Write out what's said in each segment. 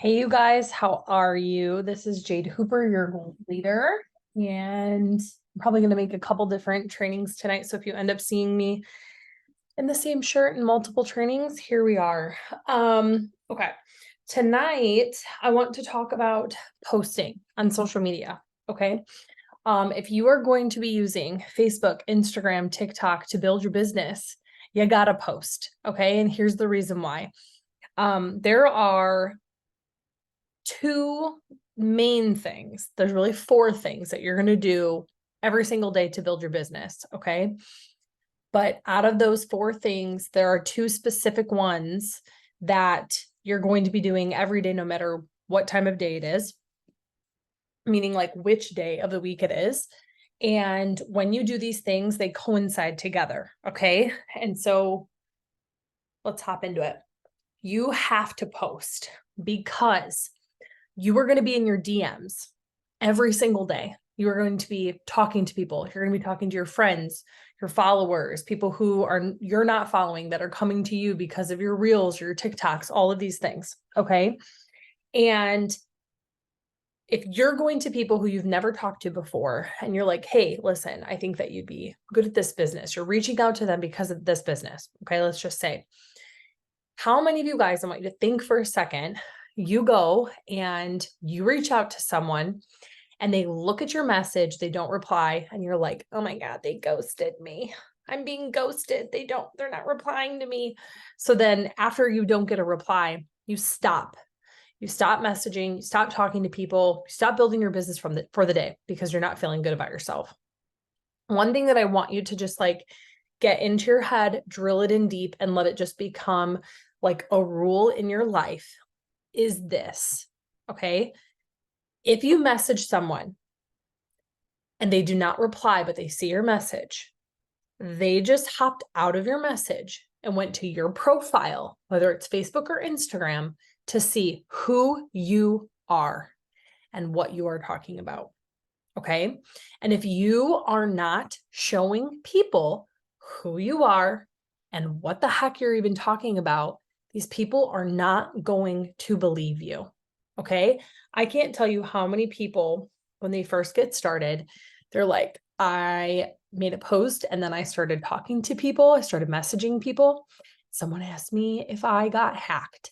Hey, you guys, how are you? This is Jade Hooper, your goal leader, and I'm probably going to make a couple different trainings tonight. So if you end up seeing me in the same shirt in multiple trainings, here we are. Okay. Tonight, I want to talk about posting on social media. Okay. If you are going to be using Facebook, Instagram, TikTok to build your business, you got to post. Okay. And here's the reason why. There are two main things. There's really four things that you're going to do every single day to build your business. Okay. But out of those four things, there are two specific ones that you're going to be doing every day, no matter what time of day it is, meaning like which day of the week it is. And when you do these things, they coincide together. Okay. And so let's hop into it. You have to post because you are going to be in your DMs every single day. You are going to be talking to people. You're going to be talking to your friends, your followers, people who you're not following that are coming to you because of your reels, your TikToks, all of these things. Okay. And if you're going to people who you've never talked to before and you're like, hey, listen, I think that you'd be good at this business. You're reaching out to them because of this business. Okay. Let's just say, how many of you guys, I want you to think for a second, you go and you reach out to someone and they look at your message, they don't reply, and you're like, oh my God, they ghosted me. I'm being ghosted. They're not replying to me. So then after you don't get a reply, you stop. You stop messaging, you stop talking to people, you stop building your business for the day because you're not feeling good about yourself. One thing that I want you to just like get into your head, drill it in deep, and let it just become like a rule in your life is this. Okay. If you message someone and they do not reply, but they see your message, they just hopped out of your message and went to your profile, whether it's Facebook or Instagram, to see who you are and what you are talking about. Okay. And if you are not showing people who you are and what the heck you're even talking about, these people are not going to believe you. Okay. I can't tell you how many people, when they first get started, they're like, I made a post and then I started talking to people. I started messaging people. Someone asked me if I got hacked.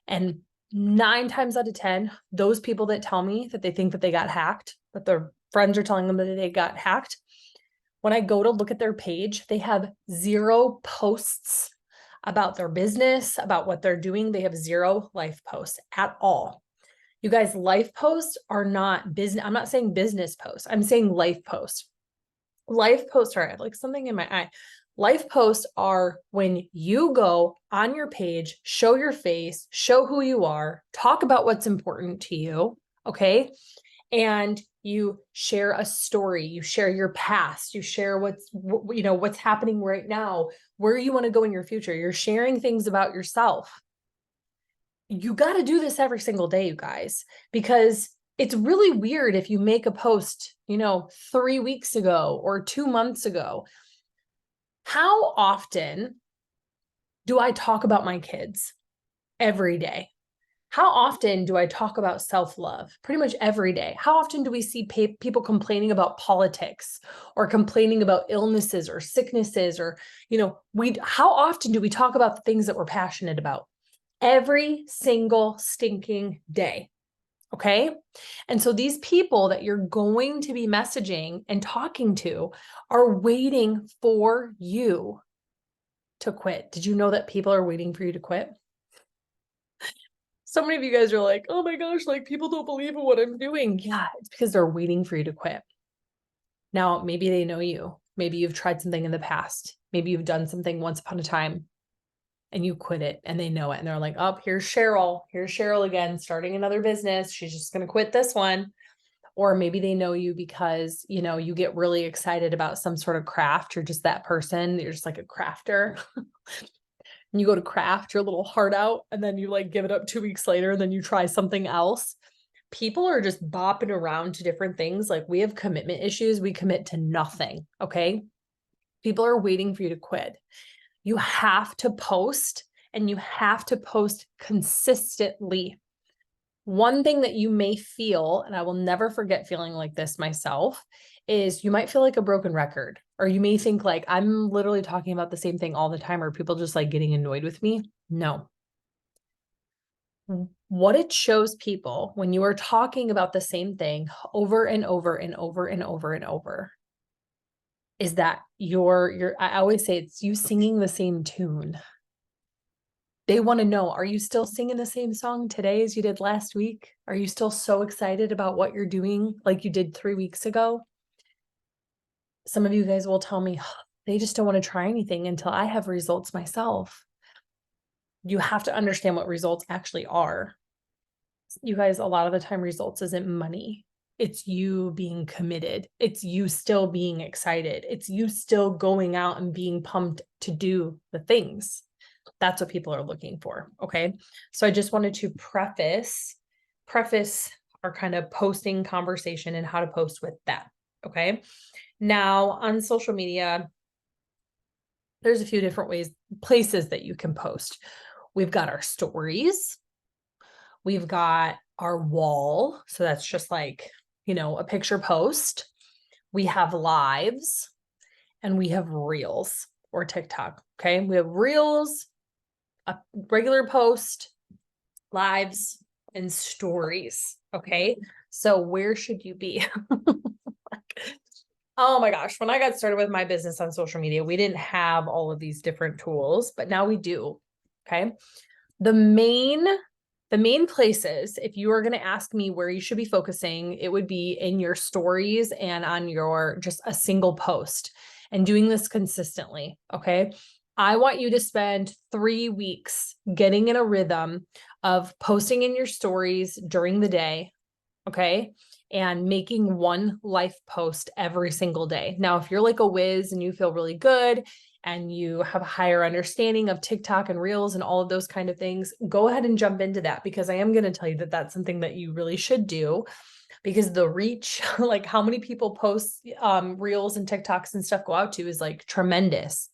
And 9 times out of 10, those people that tell me that they think that they got hacked, that their friends are telling them that they got hacked, when I go to look at their page, they have 0 posts about their business, about what they're doing. They have 0 life posts at all. You guys, life posts are not business. I'm not saying business posts. I'm saying life posts. Life posts are, I have like something in my eye. Life posts are when you go on your page, show your face, show who you are, talk about what's important to you. Okay. And you share a story, you share your past, you share what's happening right now, where you want to go in your future. You're sharing things about yourself. You got to do this every single day, you guys, because it's really weird if you make a post, 3 weeks ago or 2 months ago. How often do I talk about my kids? Every day. How often do I talk about self-love? Pretty much every day. How often do we see people complaining about politics or complaining about illnesses or sicknesses or, how often do we talk about the things that we're passionate about? Every single stinking day. Okay. And so these people that you're going to be messaging and talking to are waiting for you to quit. Did you know that people are waiting for you to quit? So many of you guys are like, oh my gosh, like people don't believe in what I'm doing. Yeah, it's because they're waiting for you to quit. Now, maybe they know you. Maybe you've tried something in the past. Maybe you've done something once upon a time and you quit it and they know it. And they're like, oh, here's Cheryl. Here's Cheryl again, starting another business. She's just going to quit this one. Or maybe they know you because, you get really excited about some sort of craft. You're just that person. You're just like a crafter. And you go to craft your little heart out and then you like give it up 2 weeks later and then you try something else. People are just bopping around to different things. Like we have commitment issues. We commit to nothing. Okay. People are waiting for you to quit. You have to post and you have to post consistently. One thing that you may feel, and I will never forget feeling like this myself, is you might feel like a broken record, or you may think like I'm literally talking about the same thing all the time, or people just like getting annoyed with me. No. What it shows people when you are talking about the same thing over and over and over and over and over is that I always say it's you singing the same tune. They want to know, are you still singing the same song today as you did last week? Are you still so excited about what you're doing like you did 3 weeks ago? Some of you guys will tell me they just don't want to try anything until I have results myself. You have to understand what results actually are. You guys, a lot of the time, results isn't money. It's you being committed. It's you still being excited. It's you still going out and being pumped to do the things. That's what people are looking for. Okay. So I just wanted to preface our kind of posting conversation and how to post with that. Okay. Now on social media, there's a few different places that you can post. We've got our stories. We've got our wall. So that's just like, a picture post. We have lives and we have reels or TikTok. Okay. We have reels, a regular post, lives, and stories. Okay. So where should you be? Oh my gosh. When I got started with my business on social media, we didn't have all of these different tools, but now we do. Okay. The main places, if you are going to ask me where you should be focusing, it would be in your stories and on your just a single post and doing this consistently. Okay. I want you to spend 3 weeks getting in a rhythm of posting in your stories during the day. Okay. And making one life post every single day. Now, if you're like a whiz and you feel really good and you have a higher understanding of TikTok and Reels and all of those kind of things, go ahead and jump into that, because I am going to tell you that that's something that you really should do, because the reach, like how many people post Reels and TikToks and stuff go out to is like tremendous.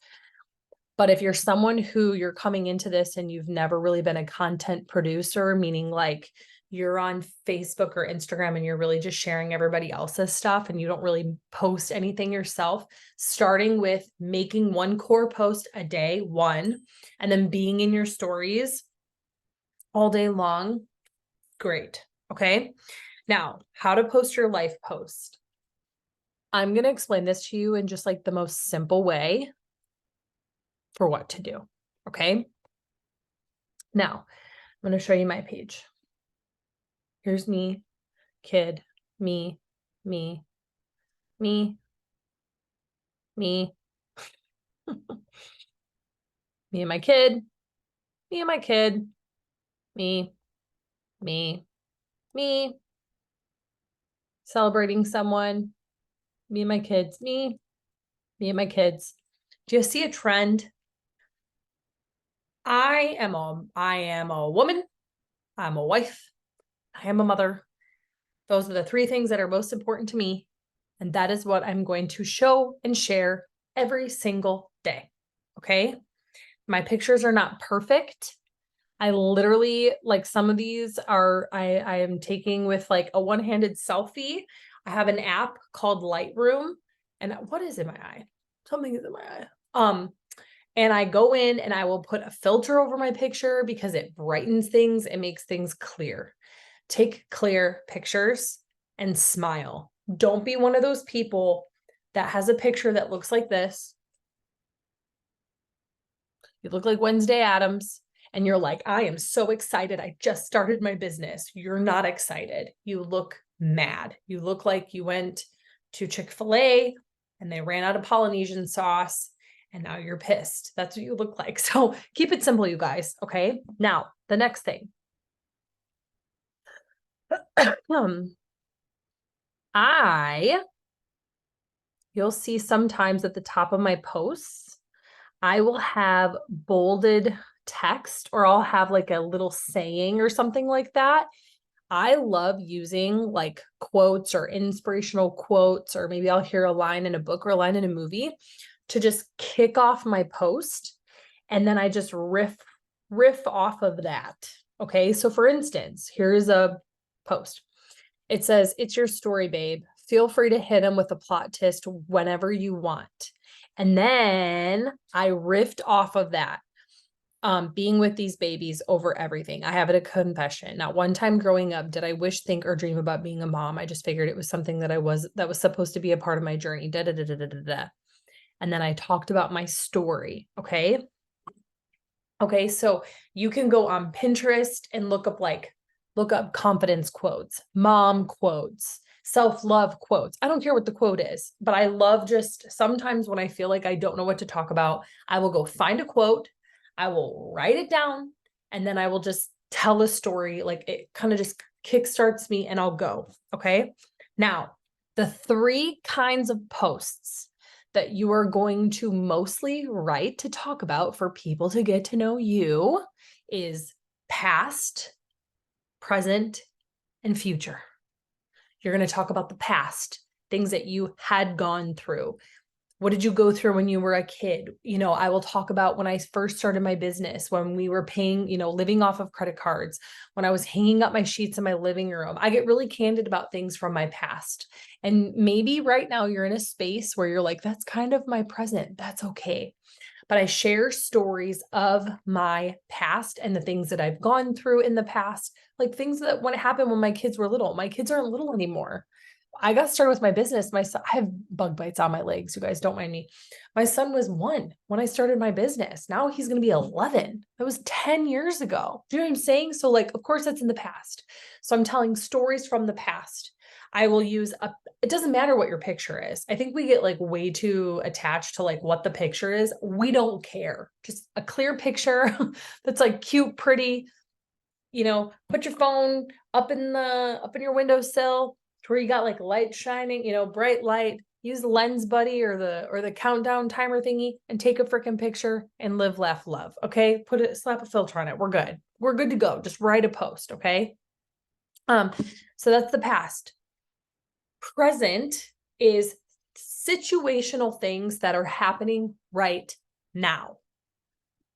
But if you're someone who you're coming into this and you've never really been a content producer, meaning like you're on Facebook or Instagram and you're really just sharing everybody else's stuff and you don't really post anything yourself, starting with making one core post a day, and then being in your stories all day long, great. Okay. Now, how to post your life post. I'm going to explain this to you in just like the most simple way for what to do. Okay. Now, I'm going to show you my page. Here's me, kid, me, me, me, me, me and my kid, me and my kid, me, me, me, celebrating someone, me and my kids, me and my kids. Do you see a trend? I am a woman. I'm a wife. I am a mother. Those are the 3 things that are most important to me. And that is what I'm going to show and share every single day. Okay. My pictures are not perfect. I literally, like, some of these are, I am taking with like a one-handed selfie. I have an app called Lightroom, and what is in my eye? Something is in my eye. And I go in and I will put a filter over my picture because it brightens things. It makes things clear. Take clear pictures and smile. Don't be one of those people that has a picture that looks like this. You look like Wednesday Addams and you're like, I am so excited. I just started my business. You're not excited. You look mad. You look like you went to Chick-fil-A and they ran out of Polynesian sauce and now you're pissed. That's what you look like. So keep it simple, you guys. Okay. Now, the next thing. You'll see sometimes at the top of my posts, I will have bolded text, or I'll have like a little saying or something like that. I love using like quotes or inspirational quotes, or maybe I'll hear a line in a book or a line in a movie to just kick off my post. And then I just riff off of that. Okay. So for instance, here's a post. It says, "It's your story, babe. Feel free to hit him with a plot twist whenever you want." And then I riffed off of that. Being with these babies over everything. I have it a confession. Not one time growing up did I wish, think, or dream about being a mom. I just figured it was something that was supposed to be a part of my journey. Da, da, da, da, da, da, da. And then I talked about my story. Okay. Okay. So you can go on Pinterest and look up confidence quotes, mom quotes, self-love quotes. I don't care what the quote is, but I love just sometimes when I feel like I don't know what to talk about, I will go find a quote, I will write it down, and then I will just tell a story. Like it kind of just kickstarts me and I'll go. Okay. Now, the three kinds of posts that you are going to mostly write to talk about for people to get to know you is past, present, and future. You're going to talk about the past, things that you had gone through. What did you go through when you were a kid? I will talk about when I first started my business, when we were paying, living off of credit cards, when I was hanging up my sheets in my living room. I get really candid about things from my past. And maybe right now you're in a space where you're like, that's kind of my present. That's okay. But I share stories of my past and the things that I've gone through in the past, like things that when it happened when my kids were little. My kids aren't little anymore. I got started with my business. My son, I have bug bites on my legs. You guys don't mind me. My son was 1 when I started my business. Now he's going to be 11. That was 10 years ago. Do you know what I'm saying? So like, of course that's in the past. So I'm telling stories from the past. I will use it doesn't matter what your picture is. I think we get like way too attached to like what the picture is. We don't care. Just a clear picture that's like cute, pretty, put your phone up in your windowsill to where you got like light shining, bright light. Use the Lens Buddy or the countdown timer thingy and take a freaking picture and live, laugh, love. Okay. Slap a filter on it. We're good. We're good to go. Just write a post. Okay. So that's the past. Present is situational things that are happening right now.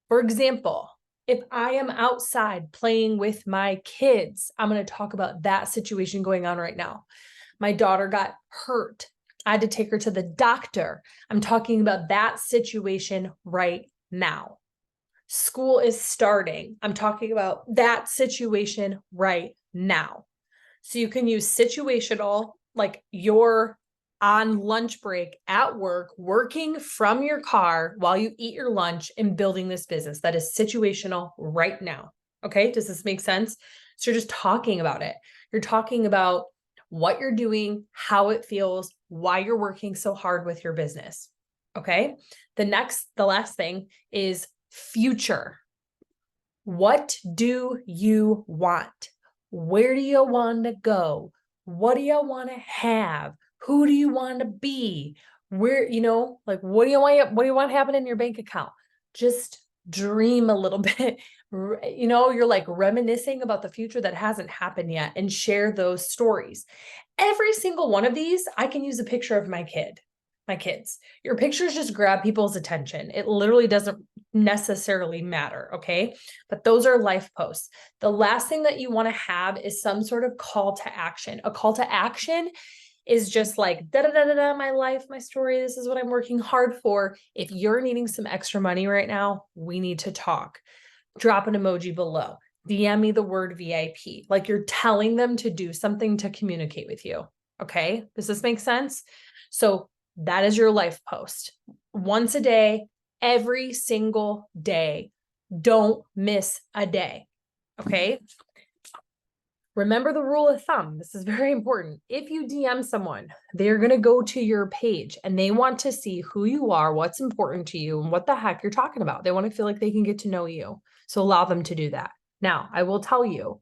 For example, if I am outside playing with my kids, I'm going to talk about that situation going on right now. My daughter got hurt. I had to take her to the doctor. I'm talking about that situation right now. School is starting. I'm talking about that situation right now. So you can use situational, like you're on lunch break at work, working from your car while you eat your lunch and building this business. That is situational right now. Okay. Does this make sense? So you're just talking about it. You're talking about what you're doing, how it feels, why you're working so hard with your business. Okay. The last thing is future. What do you want? Where do you want to go? What do you want to have? Who do you want to be? Where, like, what do you want to happen in your bank account? Just dream a little bit. You're like reminiscing about the future that hasn't happened yet and share those stories. Every single one of these, I can use a picture of my kids. Your pictures just grab people's attention. It literally doesn't necessarily matter. Okay. But those are life posts. The last thing that you want to have is some sort of call to action. A call to action is just like, da da da da da, my life, my story. This is what I'm working hard for. If you're needing some extra money right now, we need to talk. Drop an emoji below. DM me the word VIP. Like you're telling them to do something to communicate with you. Okay. Does this make sense? So that is your life post. Once a day, every single day. Don't miss a day. Okay. Remember the rule of thumb. This is very important. If you DM someone, they're going to go to your page and they want to see who you are, what's important to you, and what the heck you're talking about. They want to feel like they can get to know you. So allow them to do that. Now, I will tell you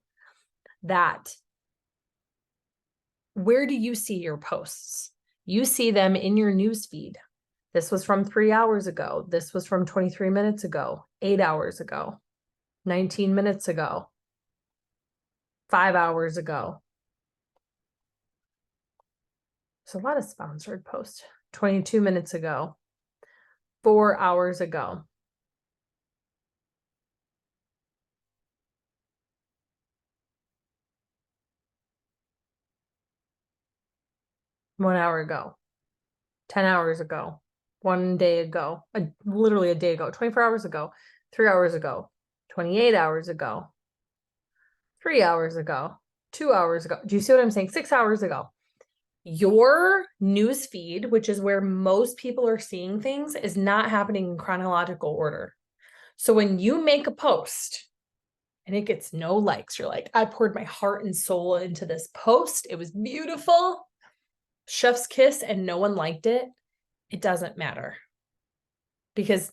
that where do you see your posts? You see them in your newsfeed. This was from 3 hours ago. This was from 23 minutes ago, 8 hours ago, 19 minutes ago, 5 hours ago. There's a lot of sponsored posts. 22 minutes ago, 4 hours ago. 1 hour ago, 10 hours ago, 1 day ago, literally a day ago, 24 hours ago, 3 hours ago, 28 hours ago, 3 hours ago, 2 hours ago. Do you see what I'm saying? 6 hours ago. Your news feed, which is where most people are seeing things, is not happening in chronological order. So when you make a post and it gets no likes, you're like, I poured my heart and soul into this post. It was beautiful. Chef's kiss, and no one liked it. It doesn't matter, because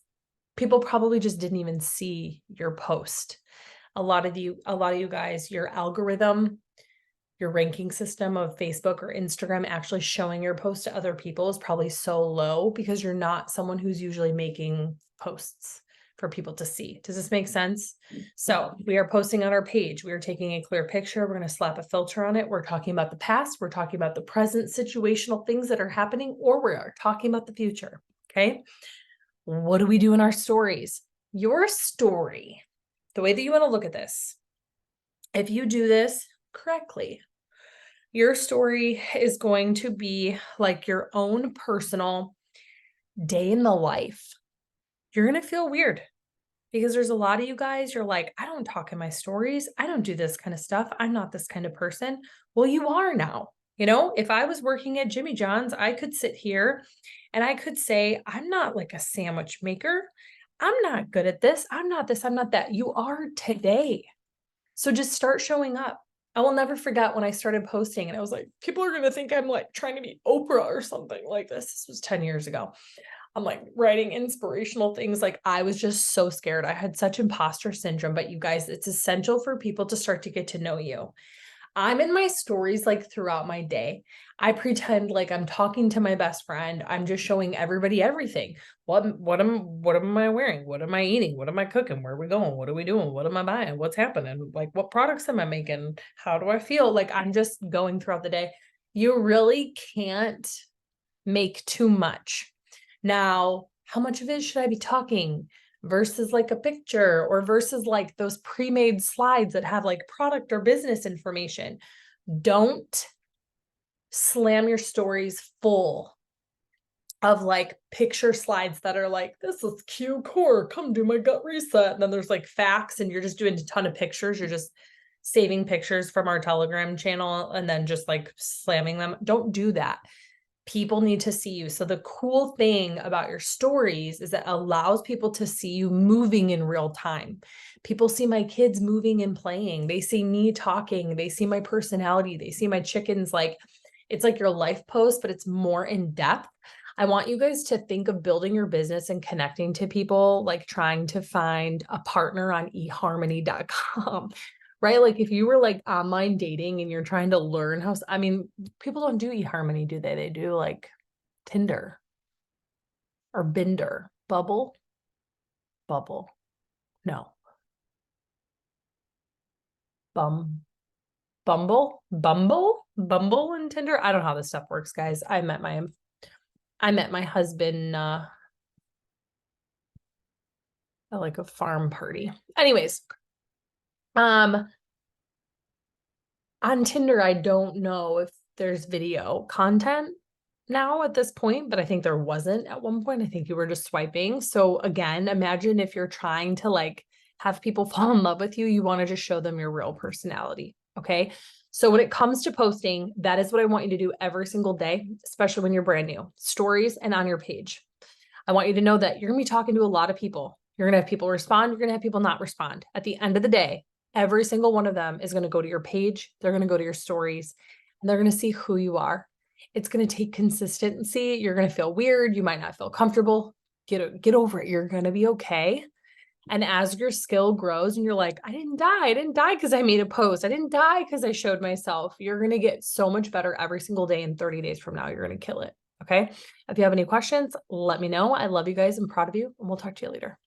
people probably just didn't even see your post. A lot of you guys, your algorithm, your ranking system of Facebook or Instagram actually showing your post to other people is probably so low because you're not someone who's usually making posts for people to see. Does this make sense? So we are posting on our page. We are taking a clear picture. We're going to slap a filter on it. We're talking about the past. We're talking about the present situational things that are happening, or we are talking about the future. Okay. What do we do in our stories? Your story, the way that you want to look at this, if you do this correctly, your story is going to be like your own personal day in the life. You're going to feel weird because there's a lot of you guys, you're like, I don't talk in my stories. I don't do this kind of stuff. I'm not this kind of person. Well, you are now. You know, if I was working at Jimmy John's, I could sit here and I could say, I'm not like a sandwich maker. I'm not good at this. I'm not this. I'm not that. You are today. So just start showing up. I will never forget when I started posting and I was like, people are going to think I'm like trying to be Oprah or something like this. This was 10 years ago. I'm like writing inspirational things. Like I was just so scared. I had such imposter syndrome, but you guys, it's essential for people to start to get to know you. I'm in my stories like throughout my day. I pretend like I'm talking to my best friend. I'm just showing everybody everything. What am I wearing? What am I eating? What am I cooking? Where are we going? What are we doing? What am I buying? What's happening? Like what products am I making? How do I feel? Like I'm just going throughout the day. You really can't make too much. Now, how much of it should I be talking versus like a picture, or versus like those pre-made slides that have like product or business information? Don't slam your stories full of like picture slides that are like, this is Q core, come do my gut reset. And then there's like facts and you're just doing a ton of pictures. You're just saving pictures from our Telegram channel and then just like slamming them. Don't do that. People need to see you. So the cool thing about your stories is that it allows people to see you moving in real time. People see my kids moving and playing. They see me talking. They see my personality. They see my chickens. Like it's like your life post, but it's more in depth. I want you guys to think of building your business and connecting to people, like trying to find a partner on eharmony.com. Right? Like if you were like online dating and you're trying to learn how, I mean, people don't do eHarmony, do they? They do like Tinder or Binder, Bubble. No, Bumble and Tinder. I don't know how this stuff works, guys. I met my husband at like a farm party. Anyways, on Tinder, I don't know if there's video content now at this point, but I think there wasn't at one point. I think you were just swiping. So again, imagine if you're trying to like have people fall in love with you, you want to just show them your real personality. Okay. So when it comes to posting, that is what I want you to do every single day, especially when you're brand new. Stories and on your page. I want you to know that you're going to be talking to a lot of people. You're going to have people respond. You're going to have people not respond. At the end of the day, every single one of them is going to go to your page. They're going to go to your stories and they're going to see who you are. It's going to take consistency. You're going to feel weird. You might not feel comfortable. Get over it. You're going to be okay. And as your skill grows and you're like, I didn't die. I didn't die because I made a post. I didn't die because I showed myself. You're going to get so much better every single day. And 30 days from now, you're going to kill it. Okay. If you have any questions, let me know. I love you guys. I'm proud of you. And we'll talk to you later.